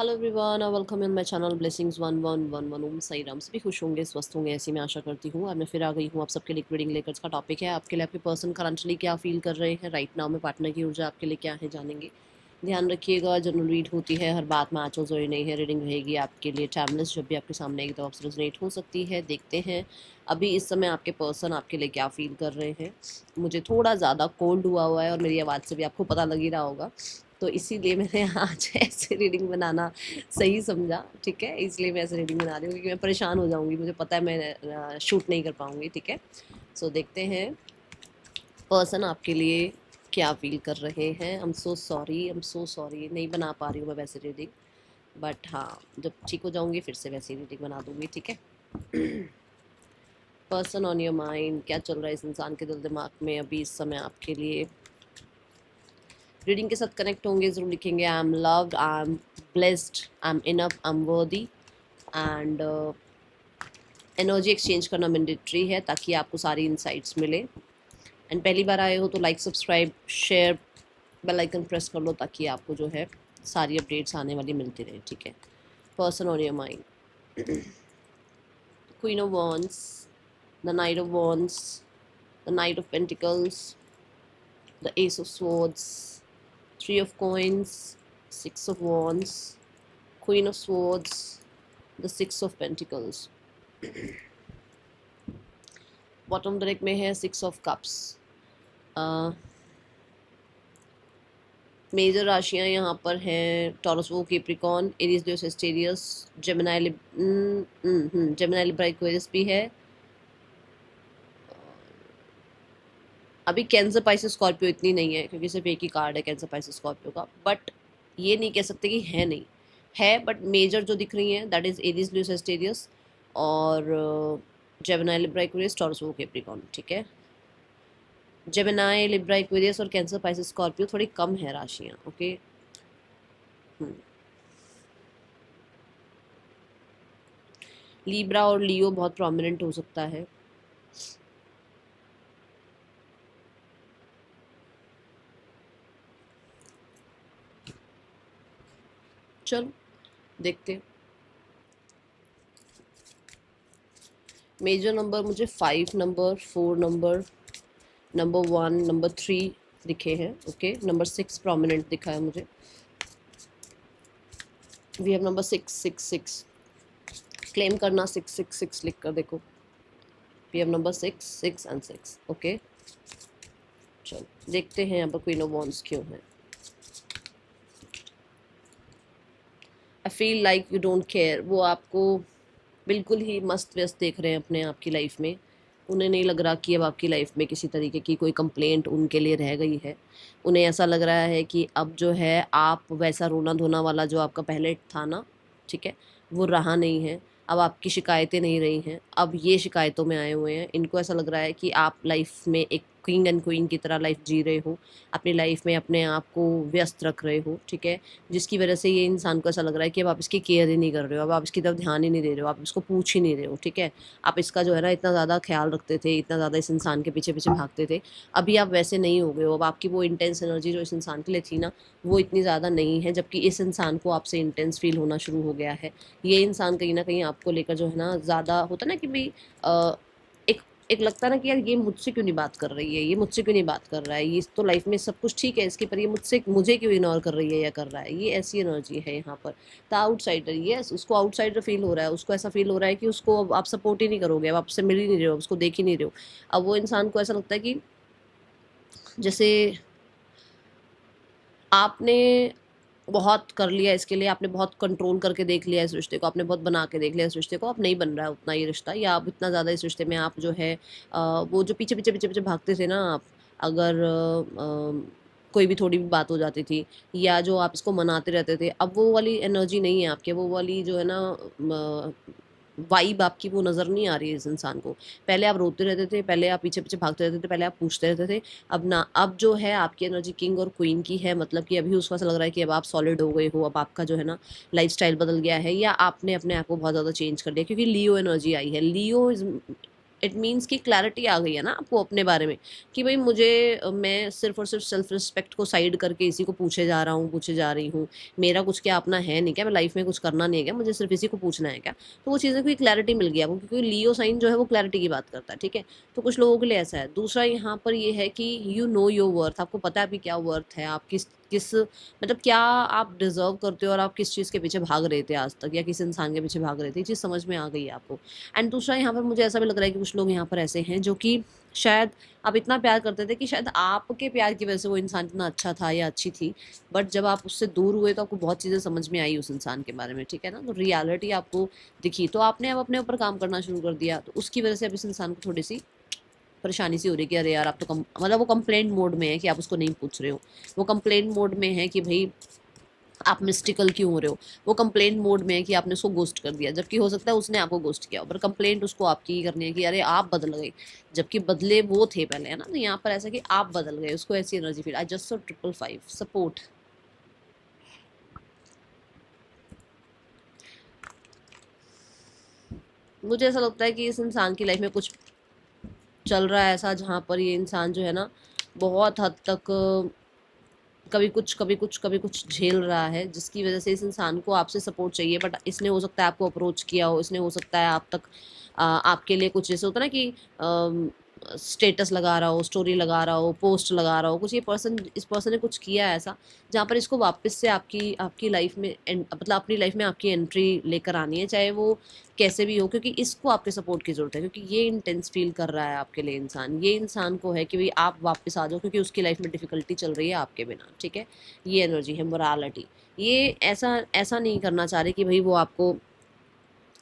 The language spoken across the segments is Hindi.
हेलो एवरीवन और welcome in my channel blessings 1111 ओम साई राम। सभी खुश होंगे, स्वस्थ होंगे, ऐसी मैं आशा करती हूँ। अब मैं फिर आ गई हूँ आप सबके लिए रीडिंग लेकर। इसका टॉपिक है आपके लिए आपके पर्सन करंटली क्या फील कर रहे हैं राइट नाउ में, पार्टनर की ऊर्जा आपके लिए क्या है जानेंगे। ध्यान रखिएगा, जनरल रीड होती है, हर बात में आंचल जोड़ी नहीं है। रीडिंग रहेगी आपके लिए टाइमलेस, जब भी आपके सामने एक तरफ से रेजोनेट हो सकती है। देखते हैं अभी इस समय आपके पर्सन आपके लिए क्या फील कर रहे हैं। मुझे थोड़ा ज़्यादा कोल्ड हुआ है और मेरी आवाज़ से भी आपको पता लग ही रहा होगा, तो इसीलिए मैंने आज ऐसे रीडिंग बनाना सही समझा। ठीक है, इसलिए मैं ऐसे रीडिंग बना रही हूँ क्योंकि मैं परेशान हो जाऊंगी, मुझे पता है मैं शूट नहीं कर पाऊंगी। ठीक है, सो देखते हैं पर्सन आपके लिए क्या फील कर रहे हैं। आई एम सो सॉरी नहीं बना पा रही हूँ मैं वैसे रीडिंग, बट हाँ जब ठीक हो जाऊंगी फिर से वैसी रीडिंग बना दूंगी। ठीक है, पर्सन ऑन योर माइंड, क्या चल रहा है इस इंसान के दिल दिमाग में अभी इस समय आपके लिए। रीडिंग के साथ कनेक्ट होंगे, जरूर लिखेंगे I am loved, I am blessed, I am enough, I am वर्दी। एंड एनर्जी एक्सचेंज करना मैंडेटरी है ताकि आपको सारी इंसाइट्स मिले। एंड पहली बार आए हो तो like, subscribe, share, bell icon press कर लो ताकि आपको जो है सारी अपडेट्स आने वाली मिलती रहे। ठीक है, person on your mind, queen of wands, the night of wands, the night of pentacles, the S of swords, three of coins, six of wands, queen of swords, the six of pentacles. Bottom direct में है सिक्स ऑफ कप्स। मेजर राशियां यहाँ पर हैं टॉरस, वो, Capricorn, Aries, Leo, Sagittarius, Gemini, Gemini, Libra, Aquarius भी है। अभी कैंसर, पाइसेस, स्कॉर्पियो इतनी नहीं है क्योंकि सिर्फ एक ही कार्ड है कैंसर, पाइसेस, स्कॉर्पियो का। बट ये नहीं कह सकते कि है नहीं है, बट मेजर जो दिख रही हैं that is Aries, Leo, Sagittarius और जेमिनी, लिब्रा, एक्वेरियस, टॉरस, वो, कैप्रिकॉर्न। ठीक है, जेमिनी, लिब्रा, एक्वेरियस और कैंसर, पाइसेस, स्कॉर्पियो थोड़ी कम है राशियाँ। ओके, लीब्रा और लियो बहुत प्रोमिनेंट हो सकता है। चलो देखते हैं। मेजर नंबर मुझे 5 नंबर, 4 नंबर, नंबर 1, नंबर 3 दिखे हैं। ओके, नंबर 6 प्रोमिनेंट दिखा है मुझे। वी हैव नंबर 666, क्लेम करना 666 लिख कर देखो। We have number 6, 6 and 6। Okay, चलो देखते हैं यहाँ पर क्वीन ऑफ वॉन्ड्स क्यों है। I feel like you don't care, वो आपको बिल्कुल ही मस्त व्यस्त देख रहे हैं अपने आप की लाइफ में। उन्हें नहीं लग रहा कि अब आपकी लाइफ में किसी तरीके की कोई कंप्लेंट उनके लिए रह गई है। उन्हें ऐसा लग रहा है कि अब जो है आप वैसा रोना धोना वाला जो आपका पहले था ना, ठीक है, वो रहा नहीं है। अब आपकी शिकायतें नहीं रही हैं, अब ये शिकायतों में आए हुए हैं। इनको ऐसा लग रहा है कि आप लाइफ में एक किंग एंड क्वीन की तरह लाइफ जी रहे हो, अपनी लाइफ में अपने आप को व्यस्त रख रहे हो। ठीक है, जिसकी वजह से ये इंसान को ऐसा लग रहा है कि अब आप इसकी केयर ही नहीं कर रहे हो, अब आप इसकी तरफ ध्यान ही नहीं दे रहे हो, आप इसको पूछ ही नहीं रहे हो। ठीक है, आप इसका जो है ना इतना ज़्यादा ख्याल रखते थे, इतना ज़्यादा इस इंसान के पीछे पीछे भागते थे, अभी आप वैसे नहीं हो गए हो। अब आपकी वो इंटेंस एनर्जी जो इस इंसान के लिए थी ना, वो इतनी ज़्यादा नहीं है, जबकि इस इंसान को आपसे इंटेंस फील होना शुरू हो गया है। ये इंसान कहीं ना कहीं आपको लेकर जो है ना ज़्यादा होता ना कि भाई एक एक लगता है ना कि यार ये मुझसे क्यों नहीं बात कर रही है, ये मुझसे क्यों नहीं बात कर रहा है, ये तो लाइफ में सब कुछ ठीक है इसकी, पर ये मुझे क्यों इग्नोर कर रही है या कर रहा है। ये ऐसी एनर्जी है यहाँ पर। द आउटसाइडर, यस, उसको आउटसाइडर फील हो रहा है, उसको ऐसा फील हो रहा है कि उसको अब आप सपोर्ट ही नहीं करोगे, अब आपसे मिल ही नहीं रहे हो, उसको देख ही नहीं रहे हो। अब वो इंसान को ऐसा लगता है कि जैसे आपने बहुत कर लिया इसके लिए, आपने बहुत कंट्रोल करके देख लिया इस रिश्ते को, आपने बहुत बना के देख लिया इस रिश्ते को, अब नहीं बन रहा है उतना ये रिश्ता, या अब इतना ज़्यादा इस रिश्ते में आप जो है वो जो पीछे पीछे पीछे पीछे भागते थे ना आप, अगर कोई भी थोड़ी भी बात हो जाती थी या जो आप इसको मनाते रहते थे, अब वो वाली एनर्जी नहीं है आपके, वो वाली जो है ना वाइब आपकी वो नज़र नहीं आ रही है इस इंसान को। पहले आप रोते रहते थे, पहले आप पीछे पीछे भागते रहते थे, पहले आप पूछते रहते थे, अब ना, अब जो है आपकी एनर्जी किंग और क्वीन की है। मतलब कि अभी उसको ऐसा लग रहा है कि अब आप सॉलिड हो गए हो, अब आपका जो है ना लाइफस्टाइल बदल गया है, या आपने अपने आप को बहुत ज़्यादा चेंज कर दिया क्योंकि लियो एनर्जी आई है। लियो इज इट मीन्स कि क्लैरिटी आ गई है ना आपको अपने बारे में कि भाई मुझे मैं सिर्फ और सिर्फ सेल्फ रिस्पेक्ट को साइड करके इसी को पूछे जा रहा हूँ, पूछे जा रही हूँ, मेरा कुछ क्या अपना है नहीं क्या, मैं लाइफ में कुछ करना नहीं है क्या, मुझे सिर्फ इसी को पूछना है क्या। तो वो चीज़ें कोई क्लैरिटी मिल गया आपको, क्योंकि लियो साइन जो है वो क्लैरिटी की बात करता है, ठीक है। तो कुछ लोगों के लिए ऐसा है। दूसरा यहाँ पर ये है कि यू नो योर वर्थ, आपको पता है आपकी क्या वर्थ है, आप किस किस मतलब क्या आप डिजर्व करते हो और आप किस चीज़ के पीछे भाग रहे थे आज तक, या किस इंसान के पीछे भाग रहे थे, ये चीज़ समझ में आ गई है आपको। एंड दूसरा यहाँ पर मुझे ऐसा भी लग रहा है कि कुछ लोग यहाँ पर ऐसे हैं जो कि शायद आप इतना प्यार करते थे कि शायद आपके प्यार की वजह से वो इंसान इतना अच्छा था या अच्छी थी, बट जब आप उससे दूर हुए तो आपको बहुत चीज़ें समझ में आई उस इंसान के बारे में, ठीक है ना। तो रियलिटी आपको दिखी, तो आपने अब अपने ऊपर काम करना शुरू कर दिया, तो उसकी वजह से अब इस इंसान को थोड़ी सी परेशानी सी हो रही है कि अरे यार आप तो मतलब वो कंप्लेंट मोड में है कि आप उसको नहीं पूछ रहे हो, वो कंप्लेंट मोड में है कि भाई आप मिस्टिकल क्यों हो रहे हो, वो कंप्लेंट मोड में है कि आपने उसको गोस्ट कर दिया, जबकि हो सकता है उसने आपको गोस्ट किया, पर कंप्लेंट उसको आपकी ही करनी है कि अरे आप बदल गए, जबकि बदले वो थे पहले, है ना। तो यहाँ पर ऐसा कि आप बदल गए, उसको ऐसी energy feel. I just so 555 support. मुझे ऐसा लगता है कि इस इंसान की लाइफ में कुछ चल रहा है ऐसा जहाँ पर ये इंसान जो है ना बहुत हद तक कभी कुछ कभी कुछ कभी कुछ झेल रहा है, जिसकी वजह से इस इंसान को आपसे सपोर्ट चाहिए, बट इसने हो सकता है आपको अप्रोच किया हो, इसने हो सकता है आप तक आपके लिए कुछ जैसे होता है ना कि स्टेटस लगा रहा हो, स्टोरी लगा रहा हो, पोस्ट लगा रहा हो, कुछ ये पर्सन इस पर्सन ने कुछ किया है ऐसा जहाँ पर इसको वापस से आपकी आपकी लाइफ में मतलब अपनी लाइफ में आपकी एंट्री लेकर आनी है, चाहे वो कैसे भी हो, क्योंकि इसको आपके सपोर्ट की ज़रूरत है, क्योंकि ये इंटेंस फील कर रहा है आपके लिए इंसान, ये इंसान को है कि भाई आप वापस आ जाओ, क्योंकि उसकी लाइफ में डिफ़िकल्टी चल रही है आपके बिना, ठीक है। ये एनर्जी है मोरालिटी। ये ऐसा ऐसा नहीं करना चाह रहे कि भाई वो आपको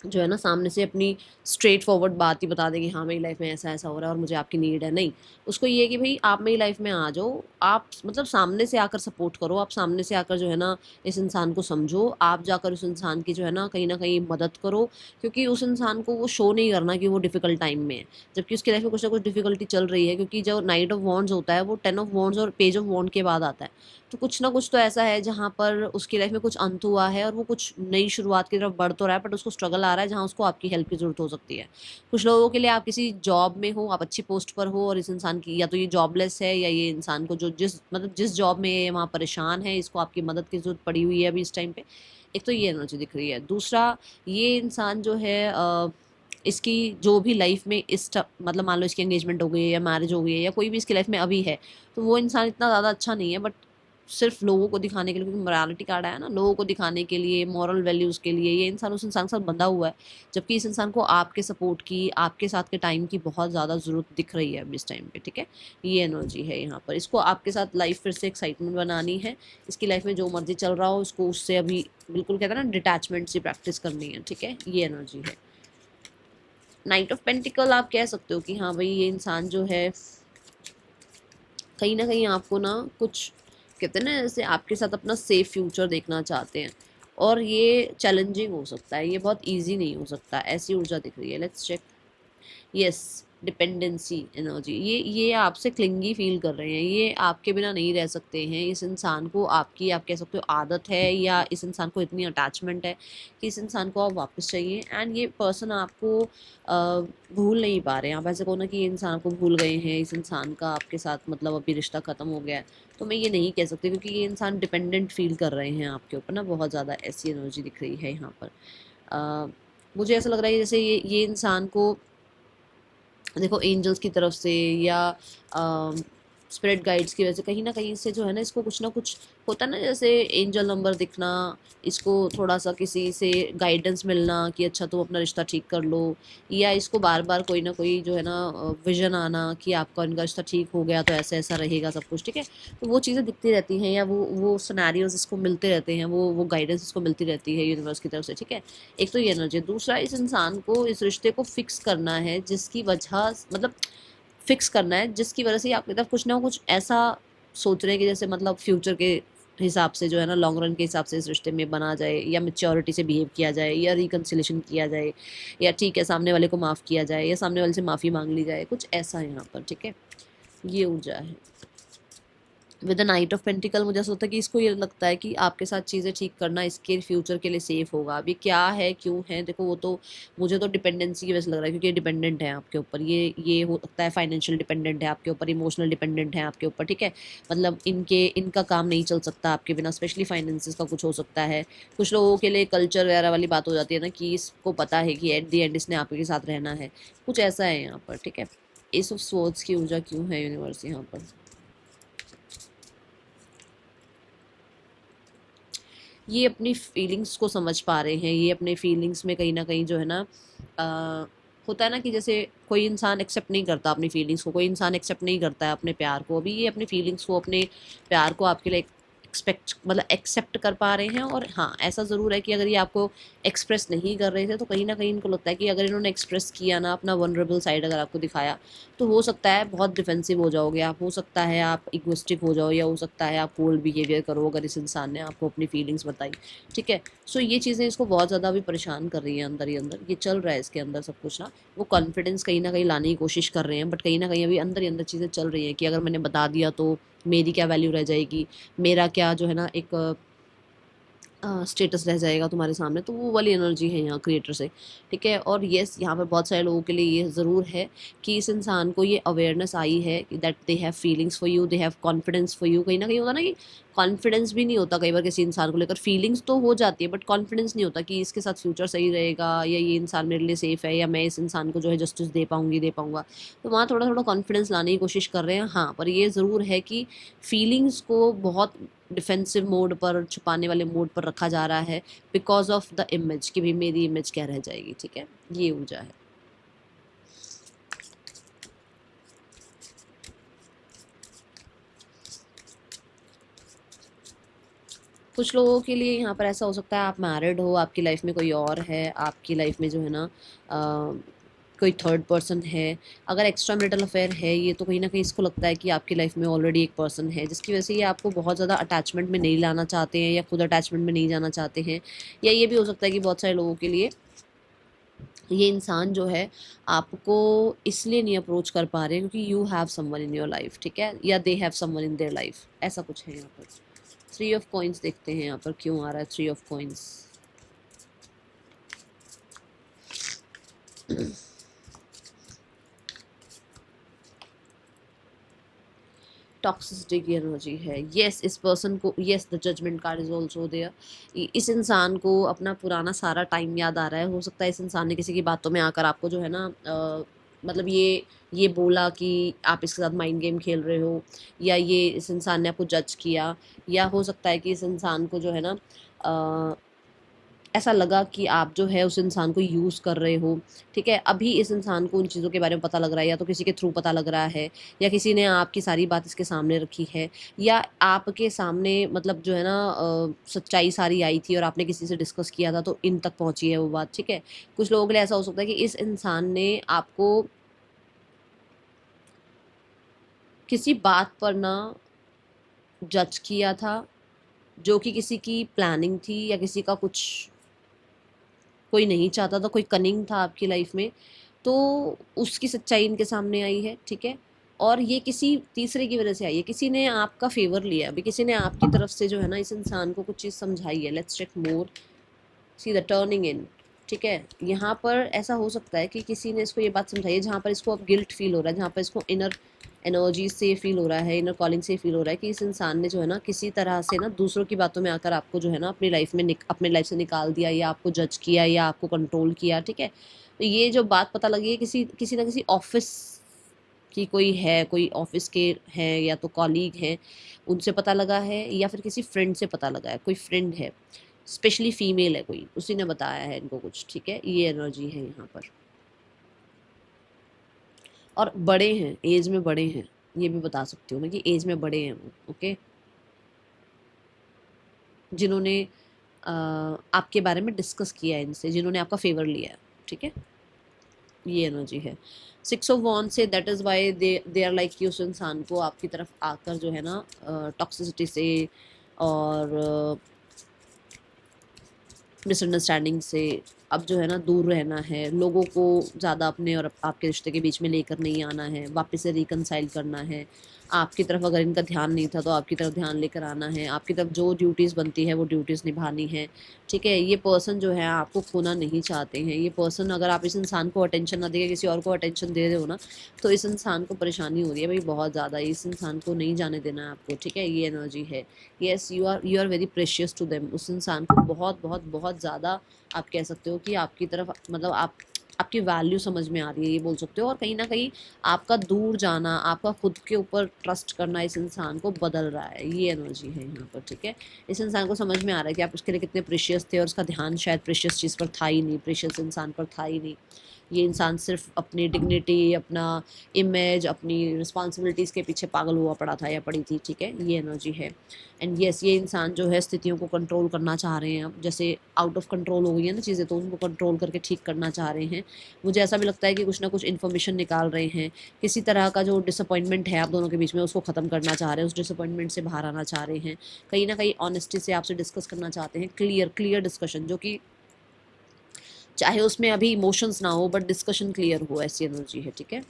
जो है ना सामने से अपनी स्ट्रेट फॉरवर्ड बात ही बता दें कि हाँ मेरी लाइफ में ऐसा ऐसा हो रहा है और मुझे आपकी नीड है, नहीं। उसको ये है कि भाई आप मेरी लाइफ में आ जाओ, आप मतलब सामने से आकर सपोर्ट करो, आप सामने से आकर जो है ना इस इंसान को समझो, आप जाकर उस इंसान की जो है ना कहीं मदद करो, क्योंकि उस इंसान को वो शो नहीं करना कि वो डिफिकल्ट टाइम में है, जबकि उसकी लाइफ में कुछ ना कुछ डिफिकल्टी चल रही है, क्योंकि जो नाइट ऑफ वॉन्ड्स होता है वो 10 ऑफ वॉन्ड्स और पेज ऑफ वॉन्ड के बाद आता है। तो कुछ ना कुछ तो ऐसा है जहाँ पर उसकी लाइफ में कुछ अंत हुआ है और वो कुछ नई शुरुआत की तरफ बढ़ तो रहा है, बट उसको स्ट्रगल आ रहा है जहाँ उसको आपकी हेल्प की ज़रूरत हो सकती है। कुछ लोगों के लिए आप किसी जॉब में हो, आप अच्छी पोस्ट पर हो, और इस इंसान की या तो ये जॉबलेस है, या ये इंसान को जो जिस जॉब में है वहाँ परेशान है, इसको आपकी मदद की ज़रूरत पड़ी हुई है अभी इस टाइम पे। एक तो ये एनर्जी दिख रही है। दूसरा, ये इंसान जो है इसकी जो भी लाइफ में मतलब मान लो इसकी एंगेजमेंट हो गई है या मैरिज हो गई है या कोई भी इसकी लाइफ में अभी है, तो वो इंसान इतना ज़्यादा अच्छा नहीं है, बट सिर्फ लोगों को दिखाने के लिए, क्योंकि मोरालिटी कार्ड आया ना, लोगों को दिखाने के लिए, मॉरल वैल्यूज़ के लिए ये इंसान उस इंसान के साथ बंधा हुआ है, जबकि इस इंसान को आपके सपोर्ट की, आपके साथ के टाइम की बहुत ज़्यादा ज़रूरत दिख रही है अभी इस टाइम पे, ठीक है। ये एनर्जी है यहाँ पर। इसको आपके साथ लाइफ फिर से एक्साइटमेंट बनानी है, इसकी लाइफ में जो मर्जी चल रहा हो इसको उससे अभी बिल्कुल कहते हैं ना डिटैचमेंट से प्रैक्टिस करनी है, ठीक है। ये एनर्जी है। नाइट ऑफ पेंटिकल आप कह सकते हो कि हाँ भाई ये इंसान जो है कहीं ना कहीं आपको ना कुछ कहते हैं ना जैसे आपके साथ अपना सेफ फ्यूचर देखना चाहते हैं, और ये चैलेंजिंग हो सकता है, ये बहुत इजी नहीं हो सकता, ऐसी ऊर्जा दिख रही है। Let's check. Yes, dependency energy, ये आपसे क्लिंगी फील कर रहे हैं, ये आपके बिना नहीं रह सकते हैं, इस इंसान को आपकी आप कह सकते हो आदत है, या इस इंसान को इतनी अटैचमेंट है कि इस इंसान को आप वापस चाहिए, एंड ये पर्सन आपको भूल नहीं पा रहे हैं। आप ऐसे कहो ना कि ये इंसान आपको भूल गए हैं, इस इंसान का आपके साथ मतलब अभी रिश्ता ख़त्म हो गया है, तो मैं ये नहीं कह सकती, क्योंकि ये इंसान डिपेंडेंट फील कर रहे हैं आपके ऊपर ना, बहुत ज़्यादा ऐसी एनर्जी दिख रही है यहाँ पर। मुझे ऐसा लग रहा है जैसे ये इंसान को देखो एंजल्स की तरफ से या स्पिरिट गाइड्स की वजह से कहीं ना कहीं से जो है ना कुछ होता है ना, जैसे एंजल नंबर दिखना, इसको थोड़ा सा किसी से गाइडेंस मिलना कि अच्छा तुम अपना रिश्ता ठीक कर लो, या इसको बार बार कोई ना कोई जो है ना विजन आना कि आपका इनका रिश्ता ठीक हो गया तो ऐसा ऐसा रहेगा सब कुछ, ठीक है। तो वो चीज़ें दिखती रहती हैं, या वो सिनेरियोज इसको मिलते रहते हैं, वो गाइडेंस इसको मिलती रहती है यूनिवर्स की तरफ से, ठीक है। एक तो ये एनर्जी। दूसरा, इस इंसान को इस रिश्ते को फिक्स करना है, जिसकी वजह मतलब फिक्स करना है जिसकी वजह से आपकी तरफ कुछ ना कुछ ऐसा सोच रहे हैं कि जैसे मतलब फ्यूचर के हिसाब से जो है ना लॉन्ग रन के हिसाब से इस रिश्ते में बना जाए, या मेच्योरिटी से बिहेव किया जाए, या रिकन्सिलेशन किया जाए, या ठीक है सामने वाले को माफ़ किया जाए, या सामने वाले से माफ़ी मांग ली जाए, कुछ ऐसा है यहाँ पर, ठीक है। ये ऊर्जा है। With the night of pentacle मुझे ऐसा होता है कि इसको ये लगता है कि आपके साथ चीज़ें ठीक करना इसके फ्यूचर के लिए सेफ होगा। अभी क्या है क्यों है देखो, वो तो मुझे तो डिपेंडेंसी की वजह से लग रहा है, क्योंकि ये डिपेंडेंट है आपके ऊपर, ये हो सकता है फाइनेंशियल डिपेंडेंट है आपके ऊपर, इमोशनल डिपेंडेंट है आपके ऊपर, ठीक है। मतलब इनका काम नहीं चल सकता आपके बिना, स्पेशली फाइनेंसिस का कुछ हो सकता है। कुछ लोगों के लिए कल्चर वगैरह वाली बात हो जाती है ना, कि इसको पता है कि एट द एंड इसने आपके साथ रहना है, कुछ ऐसा है यहाँ पर, ठीक है। एस ऑफ स्वॉर्ड्स की ऊर्जा क्यों है यूनिवर्स यहाँ पर? ये अपनी फीलिंग्स को समझ पा रहे हैं, ये अपने फीलिंग्स में कहीं न कहीं जो है ना, अ, होता है ना कि जैसे कोई इंसान एक्सेप्ट नहीं करता अपनी फीलिंग्स को, कोई इंसान एक्सेप्ट नहीं करता है अपने प्यार को, अभी ये अपनी फीलिंग्स को, अपने प्यार को आपके लिए एक्सेप्ट कर पा रहे हैं। और हाँ, ऐसा ज़रूर है कि अगर ये आपको एक्सप्रेस नहीं कर रहे थे, तो कहीं न कहीं इनको लगता है कि अगर इन्होंने एक्सप्रेस किया ना, अपना वल्नरेबल साइड अगर आपको दिखाया, तो हो सकता है बहुत डिफेंसिव हो जाओगे आप, हो सकता है आप इगोइस्टिक हो जाओ, या हो सकता है आप कोल्ड बिहेवियर करो अगर इस इंसान ने आपको अपनी फीलिंग्स बताई, ठीक है। सो ये चीज़ें इसको बहुत ज़्यादा अभी परेशान कर रही हैं अंदर ही अंदर, ये चल रहा है इसके अंदर सब कुछ ना। वो कॉन्फिडेंस कहीं न कहीं लाने की कोशिश कर रहे हैं, बट कहीं न कहीं अभी अंदर ही अंदर चीज़ें चल रही हैं कि अगर मैंने बता दिया तो मेरी क्या वैल्यू रह जाएगी, मेरा क्या जो है ना एक स्टेटस रह जाएगा तुम्हारे सामने, तो वो वाली एनर्जी है यहाँ क्रिएटर से, ठीक है। और येस, यहाँ पर बहुत सारे लोगों के लिए ये ज़रूर है कि इस इंसान को ये अवेयरनेस आई है कि that they have feelings for you, they have confidence for you. कहीं ना कहीं होता ना कि कॉन्फिडेंस भी नहीं होता कई बार किसी इंसान को लेकर, फीलिंग्स तो हो जाती है बट कॉन्फिडेंस नहीं होता कि इसके साथ फ्यूचर सही रहेगा, या ये इंसान मेरे लिए सेफ है, या मैं इस इंसान को जो है जस्टिस दे पाऊंगी, दे पाऊंगा। तो वहाँ थोड़ा थोड़ा कॉन्फिडेंस लाने की कोशिश कर रहे हैं, हाँ। पर ये ज़रूर है कि फीलिंग्स को बहुत डिफेंसिव मोड पर, छुपाने वाले मोड पर रखा जा रहा है, बिकॉज ऑफ द इमेज, कि भाई मेरी इमेज क्या रह जाएगी, ठीक है। ये ऊर्जा है। कुछ लोगों के लिए यहाँ पर ऐसा हो सकता है आप मैरिड हो, आपकी लाइफ में कोई और है, आपकी लाइफ में जो है ना कोई थर्ड पर्सन है। अगर एक्स्ट्रा मैरिटल अफेयर है ये, तो कहीं ना कहीं इसको लगता है कि आपकी लाइफ में ऑलरेडी एक पर्सन है, जिसकी वजह से ये आपको बहुत ज़्यादा अटैचमेंट में नहीं लाना चाहते हैं, या खुद अटैचमेंट में नहीं जाना चाहते हैं। या ये भी हो सकता है कि बहुत सारे लोगों के लिए ये इंसान जो है आपको इसलिए नहीं अप्रोच कर पा रहे हैं क्योंकि you have someone in your life, ठीक है, या they have someone in their life, ऐसा कुछ है यहाँ पर। थ्री ऑफ कॉइन्स देखते हैं यहाँ पर क्यों आ रहा है थ्री ऑफ कॉइन्स। टॉक्सिसिटी की एनर्जी है, यस। इस पर्सन को, yes, the judgement card is also there. इस इंसान को अपना पुराना सारा टाइम याद आ रहा है, हो सकता है इस इंसान ने किसी की बातों में आकर आपको जो है ना मतलब ये बोला कि आप इसके साथ माइंड गेम खेल रहे हो, या ये इस इंसान ने आपको जज किया, या हो सकता है कि इस इंसान को जो है ना ऐसा लगा कि आप जो है उस इंसान को यूज़ कर रहे हो, ठीक है। अभी इस इंसान को उन चीज़ों के बारे में पता लग रहा है, या तो किसी के थ्रू पता लग रहा है, या किसी ने आपकी सारी बात इसके सामने रखी है, या आपके सामने मतलब जो है ना सच्चाई सारी आई थी और आपने किसी से डिस्कस किया था तो इन तक पहुंची है वो बात, ठीक है। कुछ लोगों के लिए ऐसा हो सकता है कि इस इंसान ने आपको किसी बात पर ना जज किया था, जो कि किसी की प्लानिंग थी, या किसी का कुछ कोई नहीं चाहता था, कोई कनिंग था आपकी लाइफ में, तो उसकी सच्चाई इनके सामने आई है, ठीक है। और ये किसी तीसरे की वजह से आई है, किसी ने आपका फेवर लिया, अभी किसी ने आपकी तरफ से जो है ना इस इंसान को कुछ चीज़ समझाई है। Let's check more, see the turning in, ठीक है। यहाँ पर ऐसा हो सकता है कि किसी ने इसको ये बात समझाई है जहाँ पर इसको अब गिल्ट फील हो रहा है, जहाँ पर इसको इनर एनर्जी से फील हो रहा है, इनर कॉलिंग से फील हो रहा है कि इस इंसान ने जो है ना किसी तरह से ना दूसरों की बातों में आकर आपको जो है ना अपनी लाइफ में अपने लाइफ से निकाल दिया, या आपको जज किया, या आपको कंट्रोल किया, ठीक है। तो ये जो बात पता लगी है किसी किसी ना किसी ऑफिस की, कोई है, कोई ऑफिस के हैं, या तो कॉलीग हैं, उनसे पता लगा है, या फिर किसी फ्रेंड से पता लगा है, कोई फ्रेंड है, स्पेशली फीमेल है कोई, उसी ने बताया है इनको कुछ, ठीक है। ये एनर्जी है यहाँ पर। और बड़े हैं, एज में बड़े हैं, ये भी बता सकती हूँ मैं कि एज में बड़े हैं वो, ओके। जिन्होंने आपके बारे में डिस्कस किया है इनसे, जिन्होंने आपका फेवर लिया है, ठीक है। ये एनर्जी है सिक्स ऑफ वॉन्ड से। That is why they are like कि उस इंसान को आपकी तरफ आकर जो है ना टॉक्सिसिटी से और मिसअंडरस्टैंडिंग से अब जो है ना दूर रहना है, लोगों को ज़्यादा अपने और आपके रिश्ते के बीच में लेकर नहीं आना है, वापस से रिकनसाइल करना है। आपकी तरफ अगर इनका ध्यान नहीं था तो आपकी तरफ ध्यान लेकर आना है, आपकी तरफ जो ड्यूटीज़ बनती है वो ड्यूटीज़ निभानी है, ठीक है। ये पर्सन जो है आपको खोना नहीं चाहते हैं। ये पर्सन, अगर आप इस इंसान को अटेंशन ना देके किसी और को अटेंशन दे रहे हो ना, तो इस इंसान को परेशानी हो रही है भाई बहुत ज़्यादा। इस इंसान को नहीं जाने देना है आपको, ठीक है। ये एनर्जी है। Yes, you are very precious to them. उस इंसान को बहुत बहुत बहुत ज़्यादा आप कह सकते हो कि आपकी तरफ, मतलब आपकी वैल्यू समझ में आ रही है, ये बोल सकते हो। और कहीं ना कहीं आपका दूर जाना, आपका खुद के ऊपर ट्रस्ट करना इस इंसान को बदल रहा है, ये एनर्जी है यहाँ पर, ठीक है। इस इंसान को समझ में आ रहा है कि आप उसके लिए कितने प्रेशियस थे और उसका ध्यान शायद प्रेशियस चीज़ पर था ही नहीं, प्रेशियस इंसान पर था ही नहीं। ये इंसान सिर्फ अपनी डिग्निटी, अपना इमेज, अपनी रिस्पॉन्सिबिलिटीज़ के पीछे पागल हुआ पड़ा था या पड़ी थी, ठीक है। ये एनर्जी है। एंड येस, ये इंसान जो है स्थितियों को कंट्रोल करना चाह रहे हैं। अब जैसे आउट ऑफ कंट्रोल हो गई है ना चीज़ें, तो उनको कंट्रोल करके ठीक करना चाह रहे हैं। मुझे ऐसा भी लगता है कि कुछ ना कुछ इन्फॉर्मेशन निकाल रहे हैं। किसी तरह का जो डिसअपॉइंटमेंट है आप दोनों के बीच में, उसको ख़त्म करना चाह रहे हैं, उस डिसअपॉइंटमेंट से बाहर आना चाह रहे हैं। कहीं ना कहीं ऑनेस्टी से आपसे डिस्कस करना चाहते हैं, क्लियर डिस्कशन, जो कि चाहे उसमें अभी इमोशंस ना हो बट डिस्कशन क्लियर हो, ऐसी एनर्जी है, ठीक है।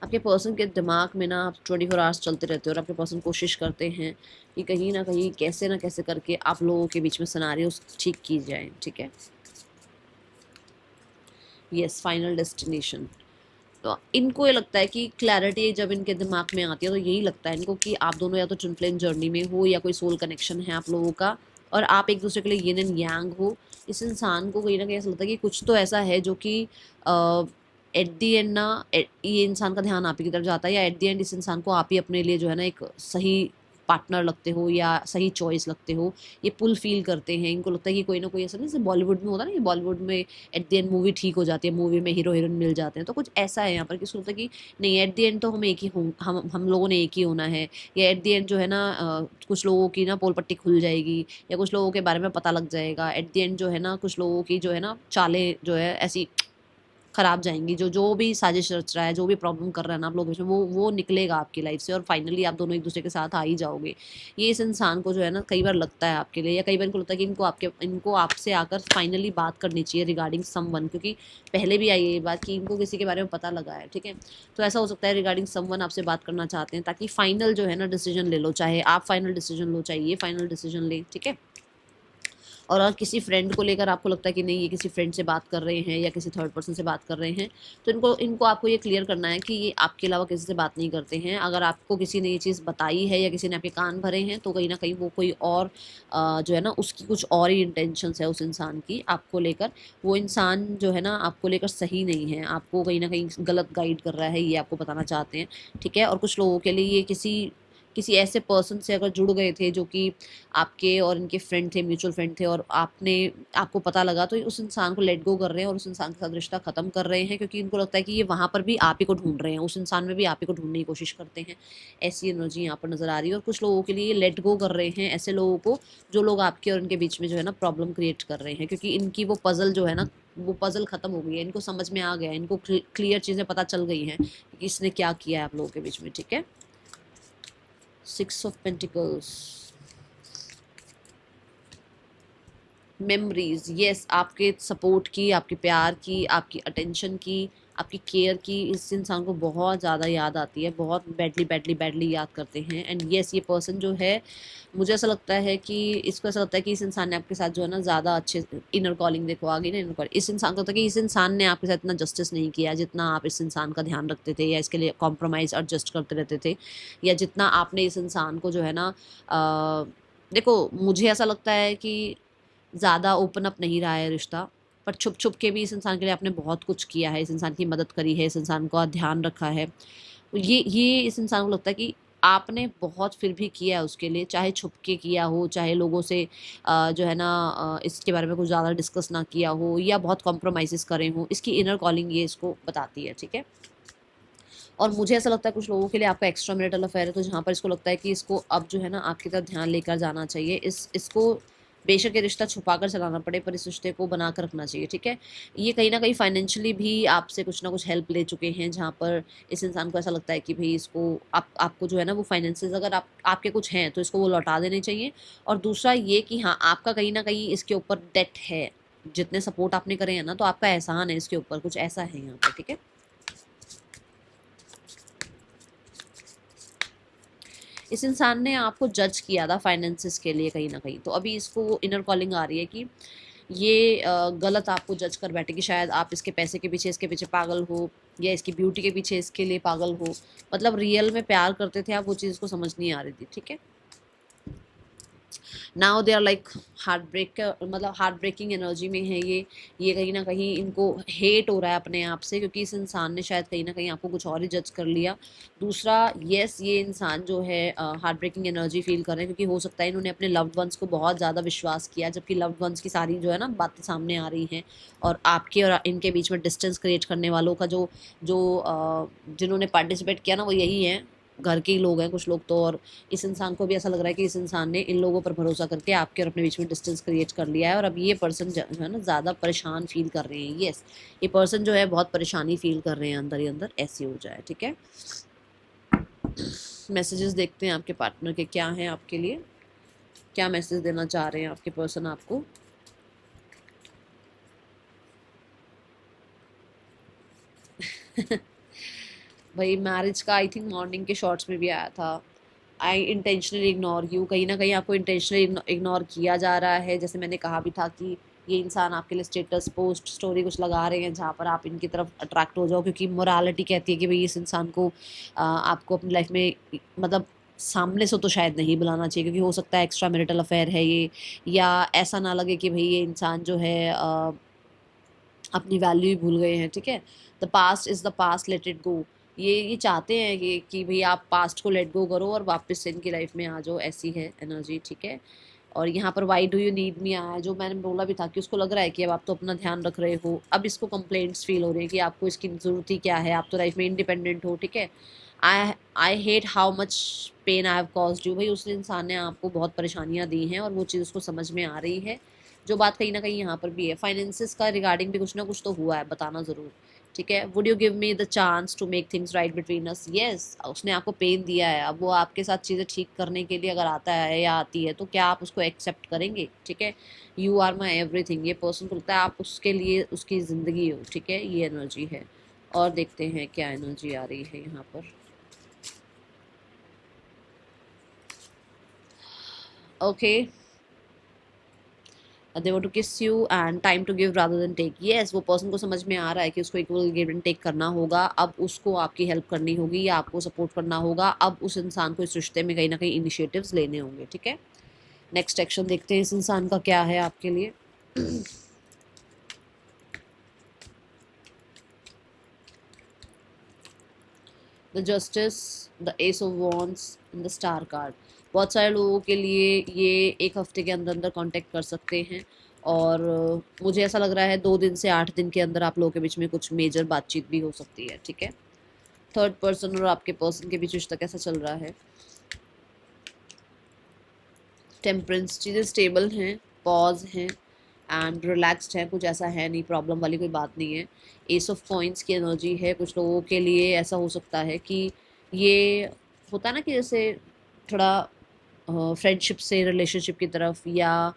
आपके पर्सन के दिमाग में ना आप 24 आवर्स चलते रहते हो और आपके पर्सन कोशिश करते हैं कि कहीं ना कहीं कैसे ना कैसे करके आप लोगों के बीच में सिनेरियोस ठीक की जाए, ठीक है। Yes, final destination. तो इनको ये लगता है कि क्लैरिटी जब इनके दिमाग में आती है तो यही लगता है इनको कि आप दोनों या तो ट्विन फ्लेम जर्नी में हो, या कोई सोल कनेक्शन है आप लोगों का, और आप एक दूसरे के लिए यिन एंड यांग हो। इस इंसान को कहीं ना कहीं ऐसा लगता है कि कुछ तो ऐसा है जो कि एट दी एंड ना, ये इंसान का ध्यान आप ही की तरफ जाता है, या एट दी एंड इस इंसान को आप ही अपने लिए जो है ना एक सही पार्टनर लगते हो या सही चॉइस लगते हो। ये पुल फील करते हैं, इनको लगता है कि कोई ना कोई ऐसा, नहीं जैसे बॉलीवुड में होता है ना, ये बॉलीवुड में एट द एंड मूवी ठीक हो जाती है, मूवी में हीरो हीरोइन मिल जाते हैं, तो कुछ ऐसा है यहाँ पर कि उसको लगता है कि नहीं, एट द एंड तो हम एक ही हों, हम लोगों ने एक ही होना है। या एट द एंड जो है ना कुछ लोगों की ना पोल पट्टी खुल जाएगी, या कुछ लोगों के बारे में पता लग जाएगा। एट द एंड जो है ना कुछ लोगों की जो है ना चालें जो है ऐसी खराब जाएँगी, जो जो भी साजिश रच रहा है, जो भी प्रॉब्लम कर रहा है ना आप लोगों के बीच में, वो निकलेगा आपकी लाइफ से और फाइनली आप दोनों एक-दूसरे के साथ आ ही जाओगे। ये इस इंसान को जो है ना कई बार लगता है आपके लिए, या कई बार इनको लगता है कि इनको आपसे आकर फाइनली बात करनी चाहिए रिगार्डिंग समवन, क्योंकि पहले भी आई है ये बात कि इनको किसी के बारे में पता लगा है, ठीक है? तो ऐसा हो सकता है रिगार्डिंग समवन आपसे बात करना चाहते हैं, ताकि फाइनल जो है ना डिसीजन ले लो, चाहे आप फाइनल डिसीजन लो, चाहे ये फाइनल डिसीजन लें, ठीक है? और अगर किसी फ्रेंड को लेकर आपको लगता है कि नहीं, ये किसी फ्रेंड से बात कर रहे हैं या किसी थर्ड पर्सन से बात कर रहे हैं, तो इनको इनको आपको ये क्लियर करना है कि ये आपके अलावा किसी से बात नहीं करते हैं। अगर आपको किसी ने ये चीज़ बताई है या किसी ने आपके कान भरे हैं, तो कहीं ना कहीं वो कोई और जो है ना उसकी कुछ और ही इंटेंशंस है उस इंसान की आपको लेकर। वो इंसान जो है ना आपको लेकर सही नहीं है, आपको कहीं ना कहीं गलत गाइड कर रहा है, ये आपको बताना चाहते हैं, ठीक है। और कुछ लोगों के लिए ये किसी किसी ऐसे पर्सन से अगर जुड़ गए थे जो कि आपके और इनके फ्रेंड थे, म्यूचुअल फ्रेंड थे, और आपको पता लगा, तो उस इंसान को लेट गो कर रहे हैं और उस इंसान के साथ रिश्ता ख़त्म कर रहे हैं, क्योंकि इनको लगता है कि ये वहाँ पर भी आप ही को ढूंढ रहे हैं, उस इंसान में भी आप ही को ढूंढने की कोशिश करते हैं। ऐसी एनर्जी यहाँ पर नज़र आ रही है। और कुछ लोगों के लिए लेट गो कर रहे हैं ऐसे लोगों को जो लोग आपके और इनके बीच में जो है ना प्रॉब्लम क्रिएट कर रहे हैं, क्योंकि इनकी वो पज़ल जो है ना, वो पज़ल ख़त्म हो गई है, इनको समझ में आ गया है, इनको क्लियर चीज़ें पता चल गई हैं कि इसने क्या किया है आप लोगों के बीच में, ठीक है। 6 ऑफ पेंटिकल्स, मेमोरीज, यस, आपके सपोर्ट की, आपके प्यार की, आपकी अटेंशन की, आपकी केयर की इस इंसान को बहुत ज़्यादा याद आती है, बहुत बैडली बैडली बैडली याद करते हैं। एंड यस, ये पर्सन जो है, मुझे ऐसा लगता है कि इसको ऐसा लगता है कि इस इंसान ने आपके साथ जो है ना ज़्यादा अच्छे इनर कॉलिंग, देखो आ गई ना इनर कॉलिंग, इस इंसान को लगता है कि इस इंसान ने आपके साथ इतना जस्टिस नहीं किया जितना आप इस इंसान का ध्यान रखते थे, या इसके लिए कॉम्प्रोमाइज़ एडजस्ट करते रहते थे, या जितना आपने इस इंसान को जो है ना देखो, मुझे ऐसा लगता है कि ज़्यादा ओपन अप नहीं रहा है रिश्ता, पर छुप-छुप के भी इस इंसान के लिए आपने बहुत कुछ किया है, इस इंसान की मदद करी है, इस इंसान का ध्यान रखा है। तो ये इस इंसान को लगता है कि आपने बहुत फिर भी किया है उसके लिए, चाहे छुप के किया हो, चाहे लोगों से जो है ना इसके बारे में कुछ ज़्यादा डिस्कस ना किया हो, या बहुत कॉम्प्रोमाइज़ेज़ करे हों, इसकी इनर कॉलिंग ये इसको बताती है, ठीक है? और मुझे ऐसा लगता है कुछ लोगों के लिए आपका एक्स्ट्रा मैरिटल अफेयर है, तो जहाँ पर इसको लगता है कि इसको अब जो है ना आपकी तरफ ध्यान लेकर जाना चाहिए, इसको बेशक ये रिश्ता छुपा कर चलाना पड़े, पर इस रिश्ते को बना कर रखना चाहिए, ठीक है। ये कहीं ना कहीं फाइनेंशियली भी आपसे कुछ ना कुछ हेल्प ले चुके हैं, जहाँ पर इस इंसान को ऐसा लगता है कि भाई इसको आपको जो है ना वो फाइनेंसेस अगर आपके कुछ हैं तो इसको वो लौटा देने चाहिए। और दूसरा ये कि हाँ, आपका कहीं ना कहीं इसके ऊपर डेट है, जितने सपोर्ट आपने करे हैं ना, तो आपका एहसान है इसके ऊपर, कुछ ऐसा है यहाँ पर, ठीक है। इस इंसान ने आपको जज किया था फाइनेंसिस के लिए कहीं ना कहीं, तो अभी इसको इनर कॉलिंग आ रही है कि ये गलत आपको जज कर बैठे कि शायद आप इसके पैसे के पीछे इसके पीछे पागल हो, या इसकी ब्यूटी के पीछे इसके लिए पागल हो। मतलब रियल में प्यार करते थे आप, वो चीज़ को समझ नहीं आ रही थी, ठीक है। Now they are like heart break, मतलब हार्ट ब्रेकिंग एनर्जी में है ये कहीं ना कहीं इनको हेट हो रहा है अपने आप से, क्योंकि इस इंसान ने शायद कहीं ना कहीं आपको कुछ और ही जज कर लिया। दूसरा, यस, ये इंसान जो है हार्ट ब्रेकिंग एनर्जी फील कर रहे हैं, क्योंकि हो सकता है इन्होंने अपने लव्ड वंस को बहुत ज़्यादा विश्वास किया, जबकि लव्ड वंस की सारी जो है ना बातें सामने आ रही हैं, और आपके और इनके बीच में डिस्टेंस क्रिएट करने वालों का जो जो जिन्होंने पार्टिसिपेट किया ना, वो यही है, घर के ही लोग हैं कुछ लोग तो। और इस इंसान को भी ऐसा लग रहा है कि इस इंसान ने इन लोगों पर भरोसा करके आपके और अपने बीच में डिस्टेंस क्रिएट कर लिया है, और अब ये पर्सन जो है ना ज़्यादा परेशान फील कर रहे हैं। यस, ये पर्सन जो है बहुत परेशानी फील कर रहे हैं अंदर ही अंदर, ऐसी हो जाए, ठीक है। मैसेजेस देखते हैं आपके पार्टनर के क्या हैं आपके लिए, क्या मैसेज देना चाह रहे हैं आपके पर्सन आपको। भाई मैरिज का आई थिंक मॉर्निंग के शॉर्ट्स में भी आया था। आई इंटेंशनली इग्नोर यू, कहीं ना कहीं आपको इंटेंशनली इग्नोर किया जा रहा है। जैसे मैंने कहा भी था कि ये इंसान आपके लिए स्टेटस पोस्ट स्टोरी कुछ लगा रहे हैं जहाँ पर आप इनकी तरफ अट्रैक्ट हो जाओ, क्योंकि मोरालिटी कहती है कि भाई इस इंसान को आपको अपनी लाइफ में मतलब सामने से तो शायद नहीं बुलाना चाहिए, क्योंकि हो सकता है एक्स्ट्रा मैरिटल अफेयर है ये, या ऐसा ना लगे कि भाई ये इंसान जो है अपनी वैल्यू ही भूल गए हैं, ठीक है। The past is the past, let it go. ये चाहते हैं कि भाई आप पास्ट को लेट गो करो और वापस से इनकी लाइफ में आ जाओ, ऐसी है एनर्जी, ठीक है। और यहाँ पर why do you need me आया है, जो मैंने बोला भी था कि उसको लग रहा है कि अब आप तो अपना ध्यान रख रहे हो, अब इसको कंप्लेंट्स फील हो रही है कि आपको इसकी ज़रूरत ही क्या है, आप तो लाइफ में इंडिपेंडेंट हो, ठीक है। I hate how much pain I have caused you, भाई उस इंसान ने आपको बहुत परेशानियाँ दी हैं और वो चीज़ उसको समझ में आ रही है। जो बात कहीं ना कहीं यहाँ पर भी है, फाइनेंसिस का रिगार्डिंग भी कुछ ना कुछ तो हुआ है, बताना ज़रूर, ठीक है। Would you give me the chance to make things right between us, yes, उसने आपको पेन दिया है, अब वो आपके साथ चीज़ें ठीक करने के लिए अगर आता है या आती है तो क्या आप उसको एक्सेप्ट करेंगे, ठीक है। यू आर माई एवरीथिंग, ये पर्सन को लगता है आप उसके लिए उसकी ज़िंदगी हो, ठीक है, ये एनर्जी है। और देखते हैं क्या एनर्जी आ रही है यहाँ पर। Okay, they want to kiss you and time to give rather than take, yes, वो पर्सन को समझ में आ रहा है कि उसको इक्वल गिव एंड टेक करना होगा, अब उसको आपकी हेल्प करनी होगी या आपको सपोर्ट करना होगा, अब उस इंसान को इस रिश्ते में कहीं ना कहीं इनिशिएटिव्स लेने होंगे, ठीक है। नेक्स्ट एक्शन देखते हैं इस इंसान का क्या है आपके लिए। The justice, the S of wands and the star card. बहुत सारे लोगों के लिए ये एक हफ्ते के अंदर अंदर कांटेक्ट कर सकते हैं, और मुझे ऐसा लग रहा है 2 दिन से 8 दिन के अंदर आप लोगों के बीच में कुछ मेजर बातचीत भी हो सकती है, ठीक है। थर्ड पर्सन और आपके पर्सन के बीच रिश्ता कैसा चल रहा है। टेम्परेंस, चीज़ें स्टेबल हैं, पॉज हैं एंड रिलैक्स्ड है, कुछ ऐसा है नहीं, प्रॉब्लम वाली कोई बात नहीं है। एस ऑफ कॉइंस की एनर्जी है। कुछ लोगों के लिए ऐसा हो सकता है कि ये होता है ना कि जैसे थोड़ा फ्रेंडशिप से रिलेशनशिप की तरफ, या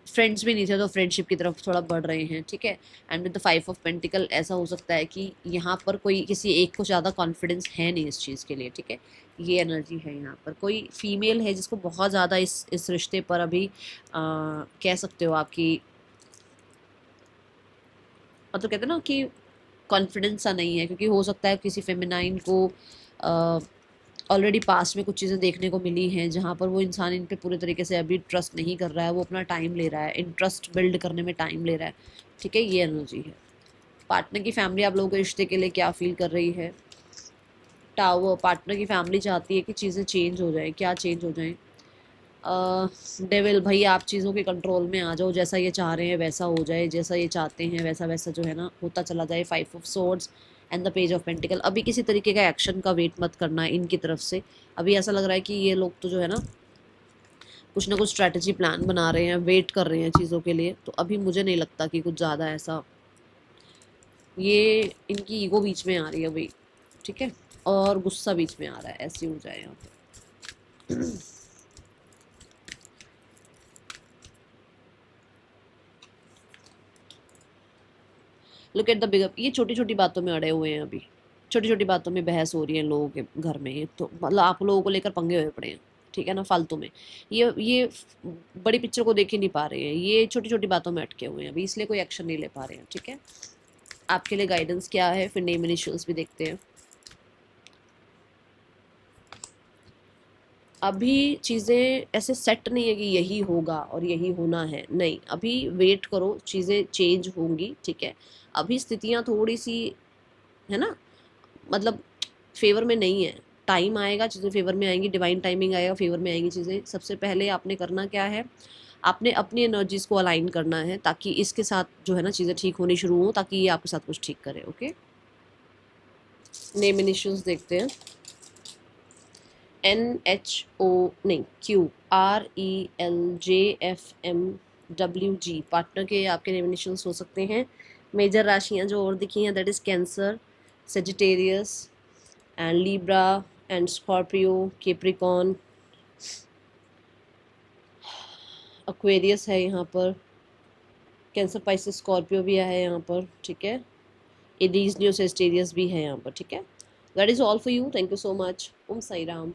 फ्रेंड्स भी नहीं थे तो फ्रेंडशिप की तरफ थोड़ा बढ़ रहे हैं, ठीक है। And with the 5 of pentacle ऐसा हो सकता है कि यहाँ पर कोई किसी एक को ज़्यादा कॉन्फिडेंस है नहीं इस चीज़ के लिए, ठीक है। ये एनर्जी है यहाँ पर। कोई फीमेल है जिसको बहुत ज़्यादा इस रिश्ते पर अभी कह सकते हो आपकी, मतलब कहते हैं ना कि कॉन्फिडेंस सा नहीं है, क्योंकि हो सकता है किसी फेमिनाइन को ऑलरेडी पास्ट में कुछ चीज़ें देखने को मिली हैं जहाँ पर वो इंसान इन पे पूरे तरीके से अभी ट्रस्ट नहीं कर रहा है, वो अपना टाइम ले रहा है, इंटरेस्ट बिल्ड करने में टाइम ले रहा है, ठीक है, ये एनर्जी है। पार्टनर की फैमिली आप लोगों के रिश्ते के लिए क्या फील कर रही है। टावर, पार्टनर की फैमिली चाहती है कि चीज़ें चेंज हो जाएं, क्या चेंज हो जाएं। डेविल, भाई आप चीज़ों के कंट्रोल में आ जाओ, जैसा ये चाह रहे हैं वैसा हो जाए, जैसा ये चाहते हैं वैसा वैसा जो है ना होता चला जाए। 5 of swords and the page of pentacle. अभी किसी तरीके का एक्शन का वेट मत करना है इनकी तरफ से। अभी ऐसा लग रहा है कि ये लोग तो जो है ना कुछ ना कुछ स्ट्रैटेजी प्लान बना रहे हैं, वेट कर रहे हैं चीज़ों के लिए। तो अभी मुझे नहीं लगता कि कुछ ज़्यादा ऐसा, ये इनकी ईगो बीच में आ रही है भाई, ठीक है, और गुस्सा बीच में आ रहा है, ऐसी हो जाए यहाँ पे। लुक एट द बिग, ये छोटी छोटी बातों में अड़े हुए हैं अभी, छोटी छोटी बातों में बहस हो रही है लोगों के घर में, तो मतलब आप लोगों को लेकर पंगे हुए पड़े हैं, ठीक है ना, फालतू में। ये बड़ी पिक्चर को देख ही नहीं पा रहे हैं, ये छोटी छोटी बातों में अटके हुए हैं अभी, इसलिए कोई एक्शन नहीं ले पा रहे हैं, ठीक है। आपके लिए गाइडेंस क्या है, फिर नेम इनिशियल्स भी देखते हैं। अभी चीज़ें ऐसे सेट नहीं है कि यही होगा और यही होना है, नहीं, अभी वेट करो, चीज़ें चेंज होंगी, ठीक है। अभी स्थितियाँ थोड़ी सी, है ना, मतलब फेवर में नहीं है, टाइम आएगा चीज़ें फेवर में आएंगी, डिवाइन टाइमिंग आएगा, फेवर में आएंगी चीज़ें। सबसे पहले आपने करना क्या है, आपने अपनी एनर्जीज को अलाइन करना है, ताकि इसके साथ जो है ना चीज़ें ठीक होनी शुरू हो, ताकि ये आपके साथ कुछ ठीक करे, ओके। नेम इनिशियल्स देखते हैं। NHO, नहीं, QRELJFMWG, पार्टनर के आपके नेम इनिशियल्स हो सकते हैं। मेजर राशियां जो और दिखी हैं, that is cancer, Sagittarius and Libra and Scorpio, Capricorn, Aquarius है यहाँ पर, कैंसर, पाइसेस, स्कॉर्पियो भी है यहाँ पर, ठीक है। एरीज, न्यू, सेजिटेरियस भी है यहाँ पर, ठीक है। That is all for you, thank you so much. Om Sai Ram.